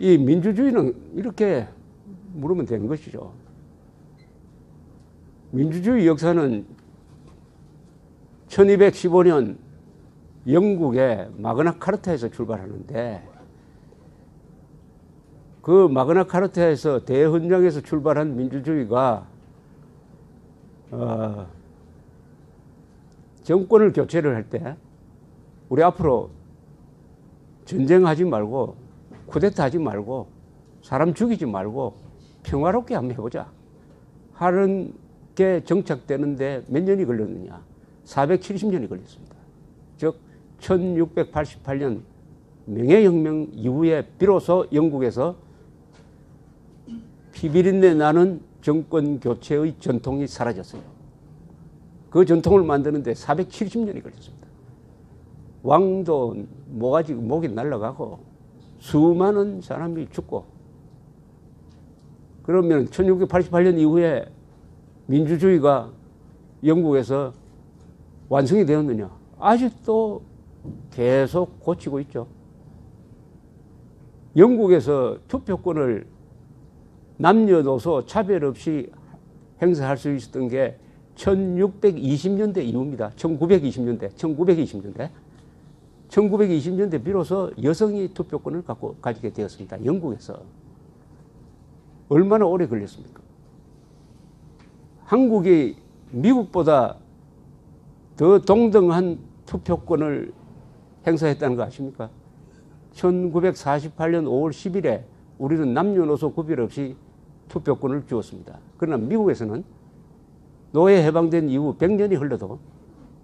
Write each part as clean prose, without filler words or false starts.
이 민주주의는 이렇게 물으면 되는 것이죠. 민주주의 역사는 1215년 영국의 마그나 카르타에서 출발하는데, 그 마그나 카르타에서 대헌장에서 출발한 민주주의가 정권을 교체를 할 때 우리 앞으로 전쟁하지 말고 쿠데타 하지 말고 사람 죽이지 말고 평화롭게 한번 해보자 하는 게 정착되는데 몇 년이 걸렸느냐? 470년이 걸렸습니다. 즉 1688년 명예혁명 이후에 비로소 영국에서 피비린내 나는 정권 교체의 전통이 사라졌어요. 그 전통을 만드는데 470년이 걸렸습니다. 왕도 목이 날아가고 수많은 사람이 죽고, 그러면 1688년 이후에 민주주의가 영국에서 완성이 되었느냐? 아직도 계속 고치고 있죠. 영국에서 투표권을 남녀노소 차별 없이 행사할 수 있었던 게 1620년대 이후입니다. 1920년대. 1920년대 비로소 여성이 투표권을 가지게 되었습니다. 영국에서. 얼마나 오래 걸렸습니까? 한국이 미국보다 더 동등한 투표권을 행사했다는 거 아십니까? 1948년 5월 10일에 우리는 남녀노소 구별 없이 투표권을 주었습니다. 그러나 미국에서는 노예 해방된 이후 100년이 흘러도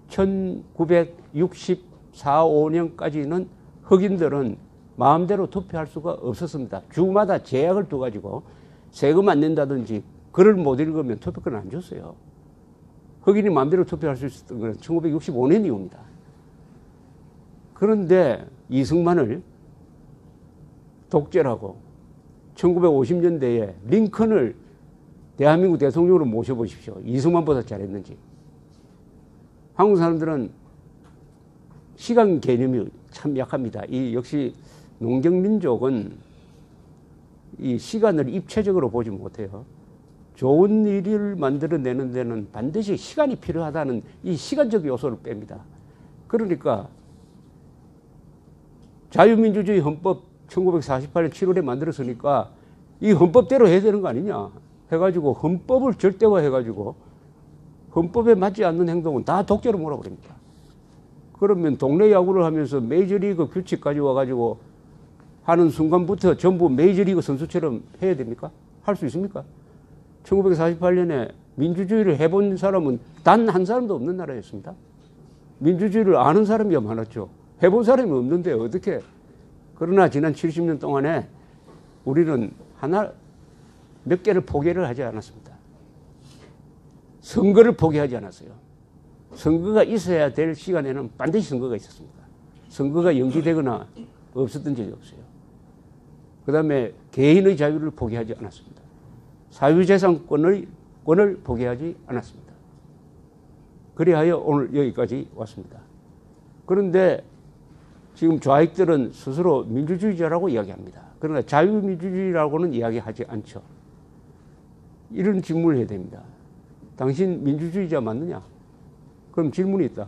1964, 5년까지는 흑인들은 마음대로 투표할 수가 없었습니다. 주마다 제약을 둬가지고 세금 안 낸다든지 글을 못 읽으면 투표권을 안 줬어요. 흑인이 마음대로 투표할 수 있었던 건 1965년 이후입니다. 그런데 이승만을 독재라고 1950년대에 링컨을 대한민국 대통령으로 모셔보십시오. 이승만보다 잘했는지. 한국 사람들은 시간 개념이 참 약합니다. 이 역시 농경민족은 이 시간을 입체적으로 보지 못해요. 좋은 일을 만들어내는 데는 반드시 시간이 필요하다는 이 시간적 요소를 뺍니다. 그러니까 자유민주주의 헌법 1948년 7월에 만들었으니까 이 헌법대로 해야 되는 거 아니냐 해가지고 헌법을 절대화해가지고 헌법에 맞지 않는 행동은 다 독재로 몰아버립니다. 그러면 동네 야구를 하면서 메이저리그 규칙까지 와가지고 하는 순간부터 전부 메이저리그 선수처럼 해야 됩니까? 할 수 있습니까? 1948년에 민주주의를 해본 사람은 단 한 사람도 없는 나라였습니다. 민주주의를 아는 사람이 많았죠. 해본 사람이 없는데 어떻게. 그러나 지난 70년 동안에 우리는 몇 개를 포기를 하지 않았습니다. 선거를 포기하지 않았어요. 선거가 있어야 될 시간에는 반드시 선거가 있었습니다. 선거가 연기되거나 없었던 적이 없어요. 그 다음에 개인의 자유를 포기하지 않았습니다. 사유재산권을 포기하지 않았습니다. 그리하여 오늘 여기까지 왔습니다. 그런데 지금 좌익들은 스스로 민주주의자라고 이야기합니다. 그러나 자유민주주의라고는 이야기하지 않죠. 이런 질문을 해야 됩니다. 당신 민주주의자 맞느냐? 그럼 질문이 있다.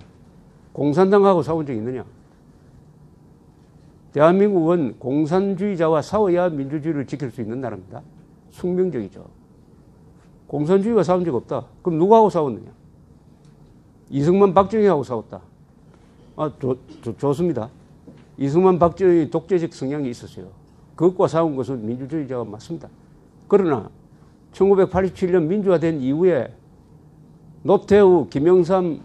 공산당하고 싸운 적 있느냐? 대한민국은 공산주의자와 싸워야 민주주의를 지킬 수 있는 나라입니다. 숙명적이죠. 공산주의와 싸운 적 없다. 그럼 누구하고 싸웠느냐? 이승만, 박정희하고 싸웠다. 좋습니다. 이승만, 박정희 독재적 성향이 있었어요. 그것과 싸운 것은 민주주의자가 맞습니다. 그러나 1987년 민주화된 이후에 노태우, 김영삼,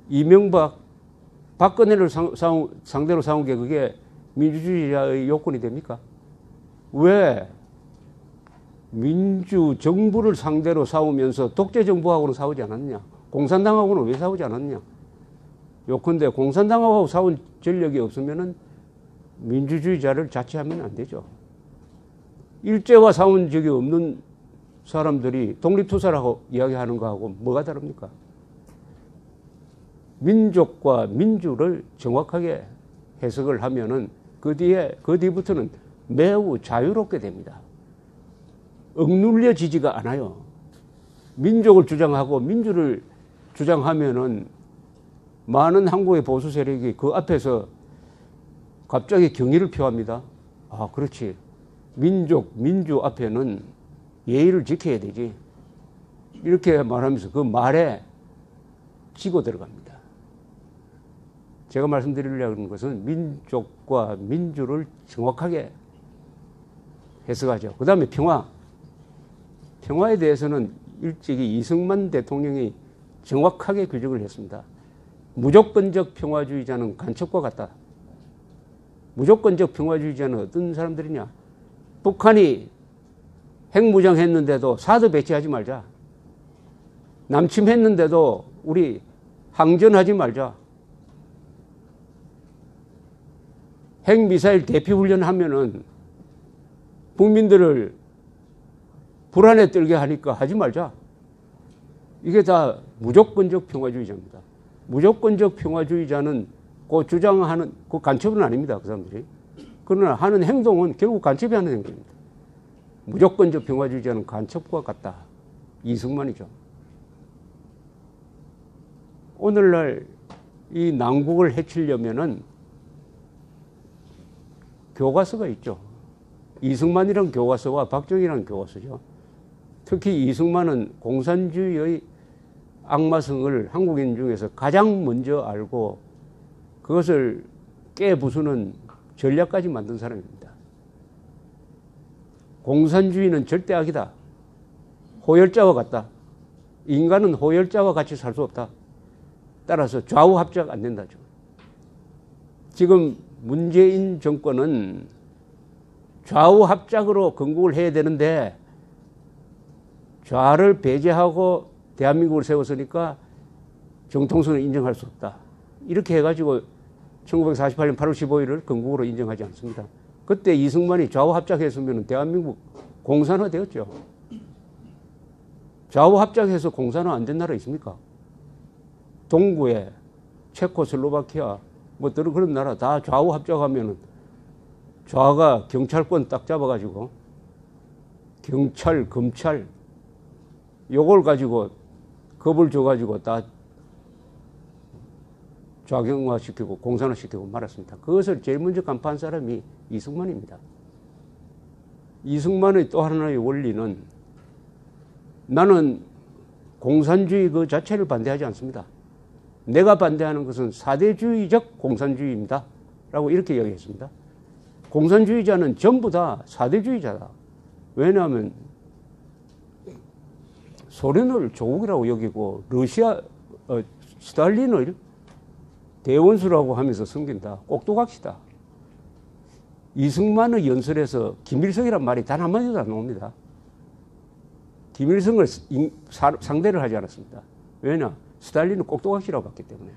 이명박, 박근혜를 상대로 싸운 게 그게 민주주의자의 요건이 됩니까? 왜 민주정부를 상대로 싸우면서 독재정부하고는 싸우지 않았느냐? 공산당하고는 왜 싸우지 않았느냐? 요컨대 공산당하고 싸운 전력이 없으면은 민주주의자를 자처하면 안 되죠. 일제와 싸운 적이 없는 사람들이 독립투사라고 이야기하는 거하고 뭐가 다릅니까? 민족과 민주를 정확하게 해석을 하면은 그 뒤부터는 매우 자유롭게 됩니다. 억눌려지지가 않아요. 민족을 주장하고 민주를 주장하면은 많은 한국의 보수 세력이 그 앞에서 갑자기 경의를 표합니다. 아, 그렇지. 민주 앞에는 예의를 지켜야 되지. 이렇게 말하면서 그 말에 치고 들어갑니다. 제가 말씀드리려고 하는 것은 민족과 민주를 정확하게 해석하죠. 그 다음에 평화에 대해서는 일찍이 이승만 대통령이 정확하게 규정을 했습니다. 무조건적 평화주의자는 간첩과 같다. 무조건적 평화주의자는 어떤 사람들이냐? 북한이 핵무장했는데도 사드 배치하지 말자. 남침했는데도 우리 항전하지 말자. 핵미사일 대피훈련하면은 국민들을 불안에 떨게 하니까 하지 말자. 이게 다 무조건적 평화주의자입니다. 무조건적 평화주의자는 그 주장하는 그 간첩은 아닙니다. 그 사람들이. 그러나 하는 행동은 결국 간첩이 하는 행동입니다. 무조건적 평화주의자는 간첩과 같다. 이승만이죠. 오늘날 이 난국을 해치려면은 교과서가 있죠. 이승만이란 교과서와 박정희란 교과서죠. 특히 이승만은 공산주의의 악마성을 한국인 중에서 가장 먼저 알고 그것을 깨부수는 전략까지 만든 사람입니다. 공산주의는 절대 악이다. 호열자와 같다. 인간은 호열자와 같이 살 수 없다. 따라서 좌우 합작 안 된다죠. 지금 문재인 정권은 좌우 합작으로 건국을 해야 되는데 좌를 배제하고 대한민국을 세웠으니까 정통성을 인정할 수 없다. 이렇게 해가지고 1948년 8월 15일을 건국으로 인정하지 않습니다. 그때 이승만이 좌우 합작했으면 대한민국 공산화 되었죠. 좌우 합작해서 공산화 안 된 나라 있습니까? 동구에 체코슬로바키아 뭐 그런 나라 다 좌우 합작하면은 좌가 경찰권 딱 잡아가지고 경찰, 검찰 요걸 가지고 겁을 줘가지고 다 좌경화시키고 공산화시키고 말았습니다. 그것을 제일 먼저 간파한 사람이 이승만입니다. 이승만의 또 하나의 원리는 나는 공산주의 그 자체를 반대하지 않습니다. 내가 반대하는 것은 사대주의적 공산주의입니다. 라고 이렇게 이야기했습니다. 공산주의자는 전부 다 사대주의자다. 왜냐하면 소련을 조국이라고 여기고 러시아 스탈린을 대원수라고 하면서 섬긴다. 꼭두각시다. 이승만의 연설에서 김일성이란 말이 단 한마디도 안 나옵니다. 김일성을 상대를 하지 않았습니다. 왜냐? 스탈린은 꼭두각시라고 봤기 때문에.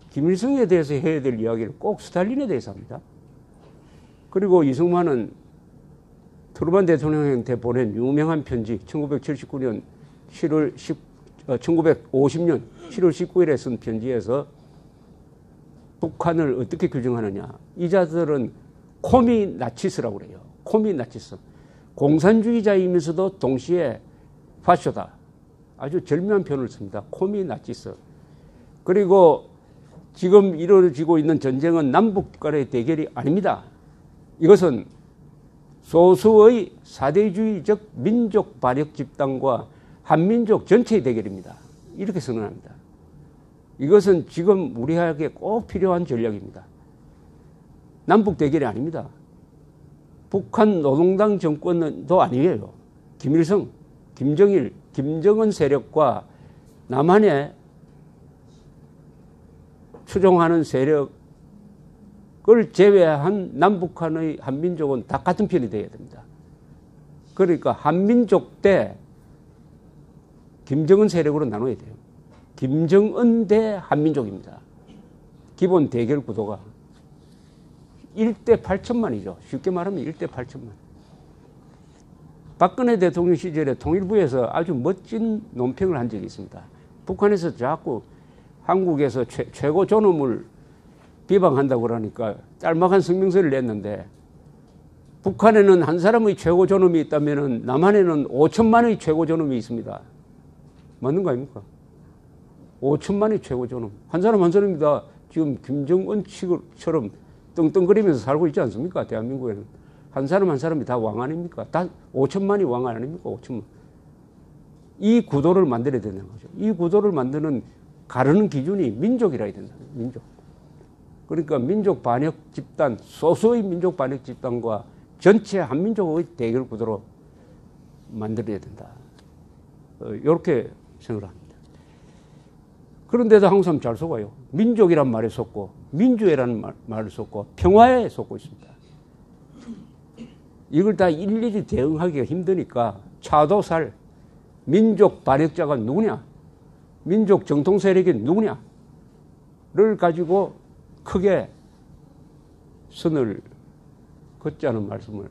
김일성에 대해서 해야 될 이야기를 꼭 스탈린에 대해서 합니다. 그리고 이승만은 트루만 대통령한테 보낸 유명한 편지 1950년 7월 19일에 쓴 편지에서 북한을 어떻게 규정하느냐. 이 자들은 코미 나치스라고 그래요. 코미 나치스. 공산주의자이면서도 동시에 파쇼다. 아주 절묘한 표현을 씁니다. 코미 나치스. 그리고 지금 이루어지고 있는 전쟁은 남북 간의 대결이 아닙니다. 이것은 소수의 사대주의적 민족 반역 집단과 한민족 전체의 대결입니다. 이렇게 선언합니다. 이것은 지금 우리에게 꼭 필요한 전략입니다. 남북 대결이 아닙니다. 북한 노동당 정권도 아니에요. 김일성, 김정일, 김정은 세력과 남한에 추종하는 세력을 제외한 남북한의 한민족은 다 같은 편이 되어야 됩니다. 그러니까 한민족 대 김정은 세력으로 나눠야 돼요. 김정은 대 한민족입니다. 기본 대결 구도가 1대 8천만이죠. 쉽게 말하면 1대 8천만. 박근혜 대통령 시절에 통일부에서 아주 멋진 논평을 한 적이 있습니다. 북한에서 자꾸 한국에서 최고 존엄을 비방한다고 그러니까 짤막한 성명서를 냈는데 북한에는 한 사람의 최고 존엄이 있다면 남한에는 5천만의 최고 존엄이 있습니다. 맞는 거 아닙니까? 5천만의 최고 존엄. 한 사람 한 사람이 다 지금 김정은처럼 떵떵거리면서 살고 있지 않습니까? 대한민국에는. 한 사람 한 사람이 다 왕 아닙니까? 다 5천만이 왕 아닙니까? 5천만. 이 구도를 만들어야 된다는 거죠. 이 구도를 만드는 가르는 기준이 민족이라 해야 된다. 민족. 그러니까 민족 반역 집단, 소수의 민족 반역 집단과 전체 한민족의 대결 구도로 만들어야 된다. 이렇게 생각을 합니다. 그런데도 항상 잘 속아요. 민족이란 말에 속고 민주회라는 말을 속고 평화에 속고 있습니다. 이걸 다 일일이 대응하기가 힘드니까 차도살 민족 반역자가 누구냐, 민족 정통 세력이 누구냐를 가지고 크게 선을 긋자는 말씀을